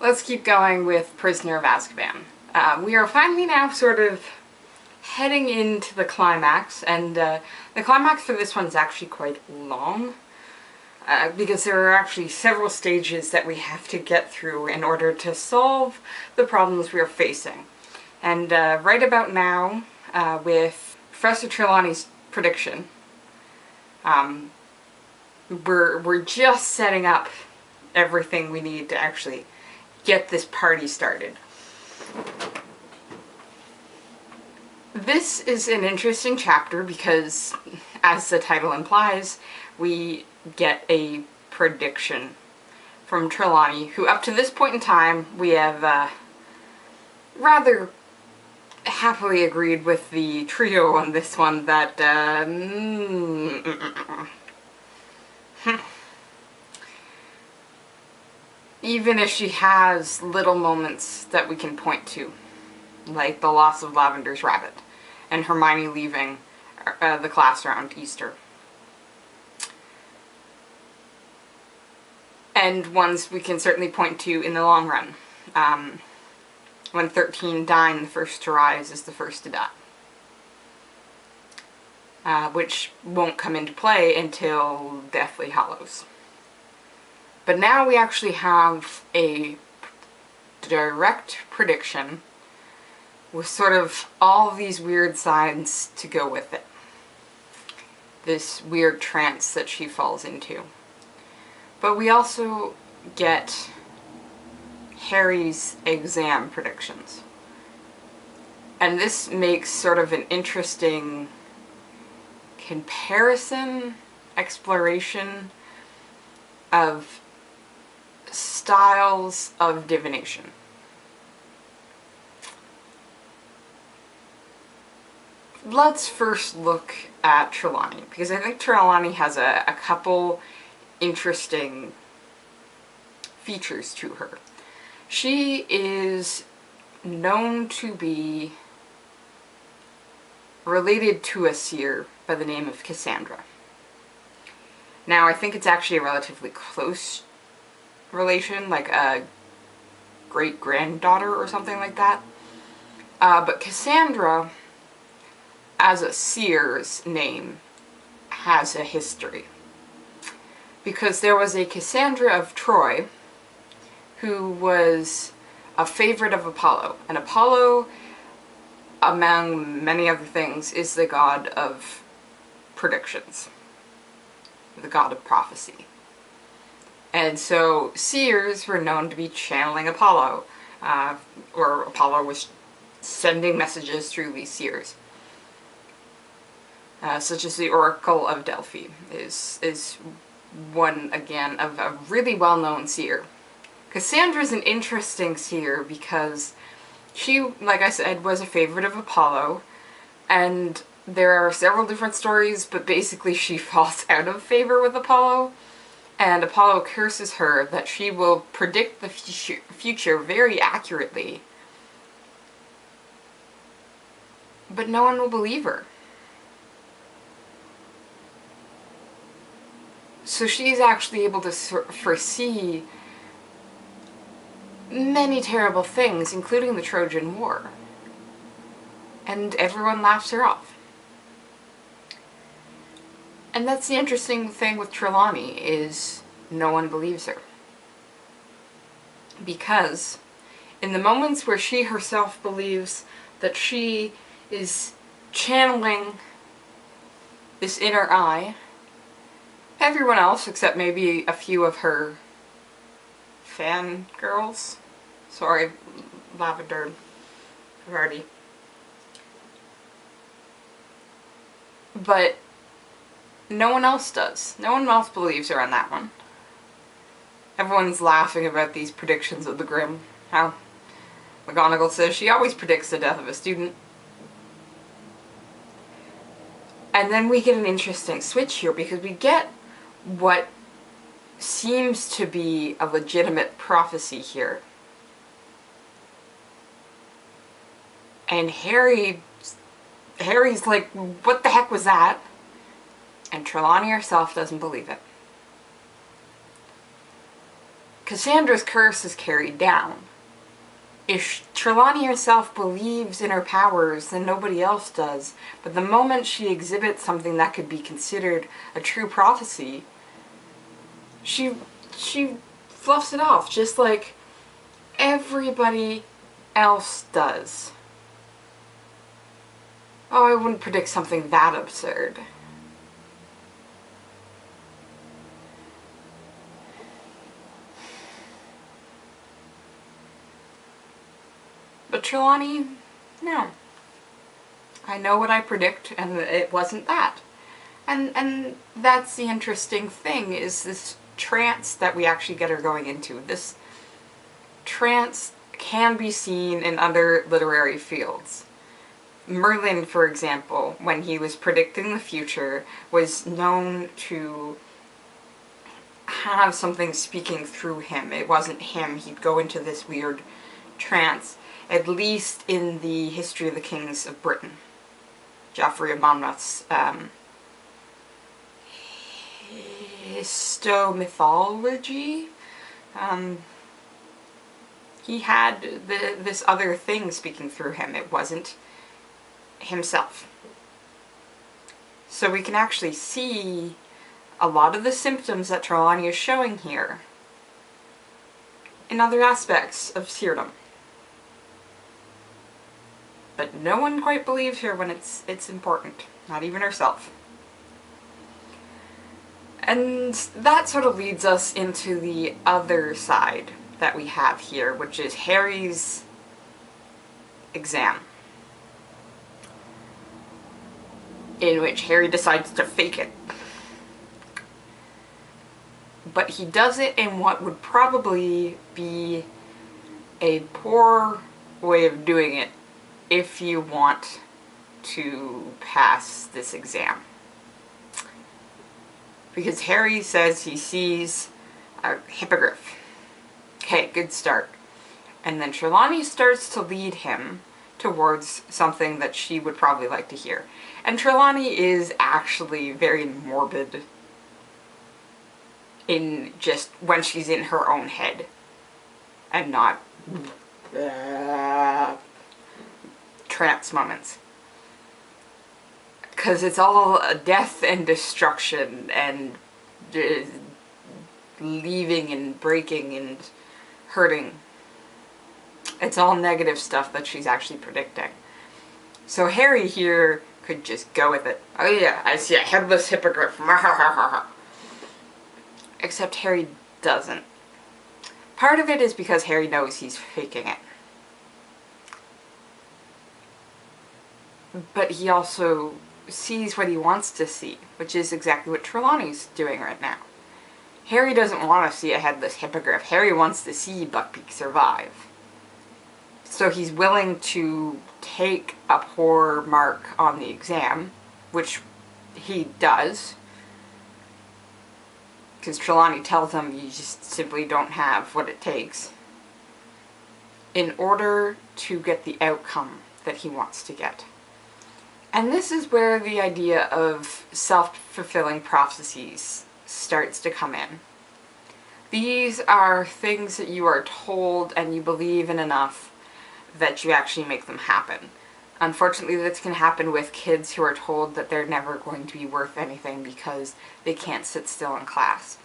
let's keep going with Prisoner of Azkaban. We are finally now sort of heading into the climax, and the climax for this one is actually quite long, because there are actually several stages that we have to get through in order to solve the problems we are facing. And right about now, with Professor Trelawney's prediction, we're just setting up everything we need to actually get this party started. This is an interesting chapter because, as the title implies, we get a prediction from Trelawney, who up to this point in time we have rather happily agreed with the trio on this one that even if she has little moments that we can point to, like the loss of Lavender's rabbit and Hermione leaving the class around Easter. And ones we can certainly point to in the long run. When 13 dying, the first to rise is the first to die. Which won't come into play until Deathly Hallows. But now we actually have a direct prediction with sort of all of these weird signs to go with it. This weird trance that she falls into. But we also get Harry's exam predictions. And this makes sort of an interesting comparison, exploration of styles of divination. Let's first look at Trelawney, because I think Trelawney has a couple interesting features to her. She is known to be related to a seer by the name of Cassandra. Now, I think it's actually a relatively close relation, like a great-granddaughter or something like that. But Cassandra, as a seer's name, has a history. Because there was a Cassandra of Troy who was a favorite of Apollo. And Apollo, among many other things, is the god of predictions. The god of prophecy. And so seers were known to be channeling Apollo, or Apollo was sending messages through these seers. Such as the Oracle of Delphi is one, again, of a really well-known seer. Cassandra's an interesting seer because she, like I said, was a favorite of Apollo, and there are several different stories, but basically she falls out of favor with Apollo, and Apollo curses her that she will predict the future very accurately, but no one will believe her. So she's actually able to foresee many terrible things, including the Trojan War. And everyone laughs her off. And that's the interesting thing with Trelawney, is no one believes her. Because in the moments where she herself believes that she is channeling this inner eye, everyone else, except maybe a few of her fangirls, sorry, Lavender, Vardy, but no one else does. No one else believes her on that one. Everyone's laughing about these predictions of the Grimm. How McGonagall says she always predicts the death of a student. And then we get an interesting switch here, because we get what seems to be a legitimate prophecy here. And Harry's like, what the heck was that? And Trelawney herself doesn't believe it. Cassandra's curse is carried down. If Trelawney herself believes in her powers, then nobody else does. But the moment she exhibits something that could be considered a true prophecy, she fluffs it off, just like everybody else does. Oh, I wouldn't predict something that absurd. But Trelawney, no. I know what I predict, and it wasn't that. And that's the interesting thing, is this trance that we actually get her going into. This trance can be seen in other literary fields. Merlin, for example, when he was predicting the future, was known to have something speaking through him. It wasn't him. He'd go into this weird trance, at least in the History of the Kings of Britain. Geoffrey of Monmouth's histomythology. He had this other thing speaking through him. It wasn't himself. So we can actually see a lot of the symptoms that Trelawney is showing here in other aspects of seerdom. But no one quite believes her when it's important. Not even herself. And that sort of leads us into the other side that we have here, which is Harry's exam, in which Harry decides to fake it. But he does it in what would probably be a poor way of doing it if you want to pass this exam. Because Harry says he sees a hippogriff. Okay, good start. And then Trelawney starts to lead him towards something that she would probably like to hear. And Trelawney is actually very morbid in just when she's in her own head and not trance moments. Because it's all death and destruction and leaving and breaking and hurting. It's all negative stuff that she's actually predicting. So Harry here could just go with it. Oh yeah, I see a headless hippogriff. Except Harry doesn't. Part of it is because Harry knows he's faking it. But he also sees what he wants to see, which is exactly what Trelawney's doing right now. Harry doesn't want to see a headless hippogriff. Harry wants to see Buckbeak survive. So he's willing to take a poor mark on the exam, which he does, because Trelawney tells him you just simply don't have what it takes, in order to get the outcome that he wants to get. And this is where the idea of self-fulfilling prophecies starts to come in. These are things that you are told and you believe in enough that you actually make them happen. Unfortunately, this can happen with kids who are told that they're never going to be worth anything because they can't sit still in class.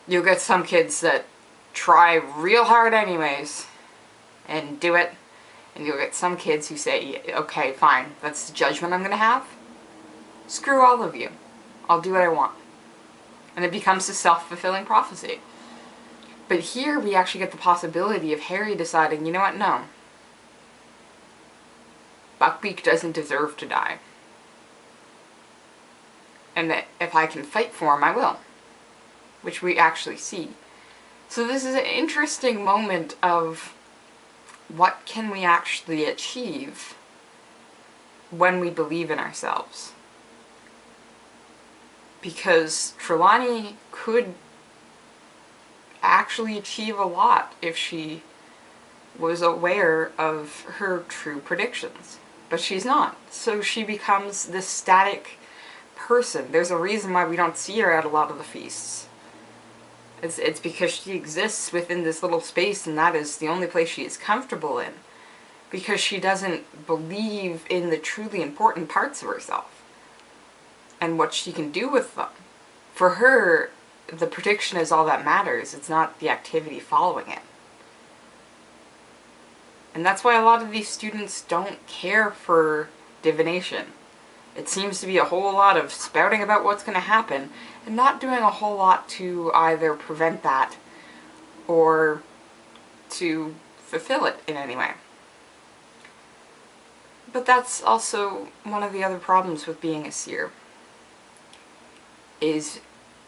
You'll get some kids that try real hard anyways and do it. And you'll get some kids who say, okay, fine, that's the judgment I'm going to have. Screw all of you. I'll do what I want. And it becomes a self-fulfilling prophecy. But here we actually get the possibility of Harry deciding, you know what, no. Buckbeak doesn't deserve to die. And that if I can fight for him, I will. Which we actually see. So this is an interesting moment of what can we actually achieve when we believe in ourselves? Because Trelawney could actually achieve a lot if she was aware of her true predictions. But she's not. So she becomes this static person. There's a reason why we don't see her at a lot of the feasts. It's because she exists within this little space, and that is the only place she is comfortable in. Because she doesn't believe in the truly important parts of herself and what she can do with them. For her, the prediction is all that matters. It's not the activity following it. And that's why a lot of these students don't care for divination. It seems to be a whole lot of spouting about what's going to happen and not doing a whole lot to either prevent that or to fulfill it in any way. But that's also one of the other problems with being a seer, is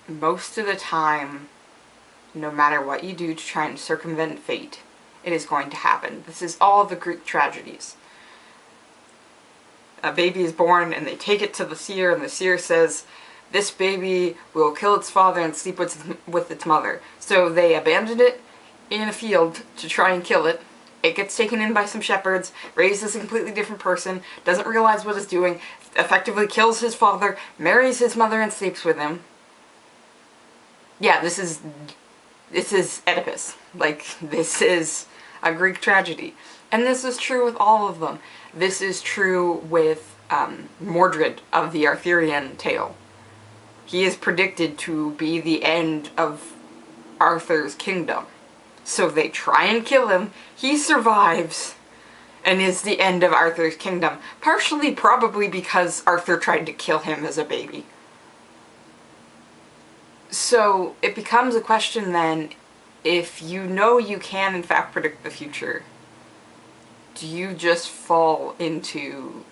most of the time, no matter what you do to try and circumvent fate, it is going to happen. This is all the Greek tragedies. A baby is born and they take it to the seer, and the seer says, this baby will kill its father and sleep with its mother. So they abandon it in a field to try and kill it. It gets taken in by some shepherds, raised as a completely different person, doesn't realize what it's doing, effectively kills his father, marries his mother and sleeps with him. Yeah, this is Oedipus. Like, this is a Greek tragedy. And this is true with all of them. This is true with Mordred of the Arthurian tale. He is predicted to be the end of Arthur's kingdom. So they try and kill him, he survives, and is the end of Arthur's kingdom. Partially probably because Arthur tried to kill him as a baby. So it becomes a question then, if you know you can in fact predict the future, do you just fall into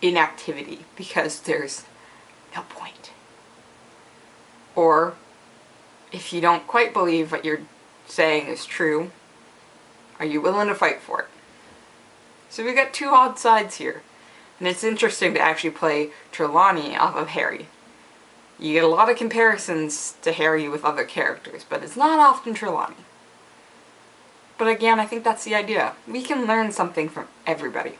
inactivity because there's no point? Or, if you don't quite believe what you're saying is true, are you willing to fight for it? So we've got two odd sides here. And it's interesting to actually play Trelawney off of Harry. You get a lot of comparisons to Harry with other characters, but it's not often Trelawney. But again, I think that's the idea. We can learn something from everybody,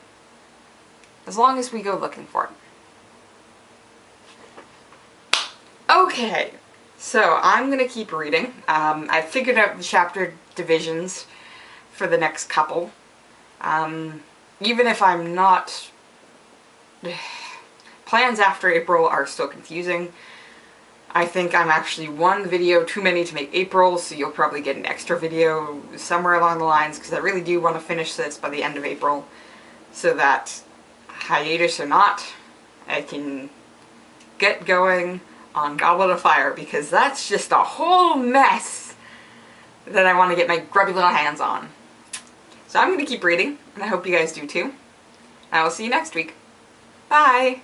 as long as we go looking for it. Okay, so I'm gonna keep reading. I figured out the chapter divisions for the next couple. Even if I'm not... Plans after April are still confusing. I think I'm actually one video too many to make April, so you'll probably get an extra video somewhere along the lines, because I really do want to finish this by the end of April, so that, hiatus or not, I can get going on Goblet of Fire, because that's just a whole mess that I want to get my grubby little hands on. So I'm going to keep reading, and I hope you guys do too. I will see you next week. Bye!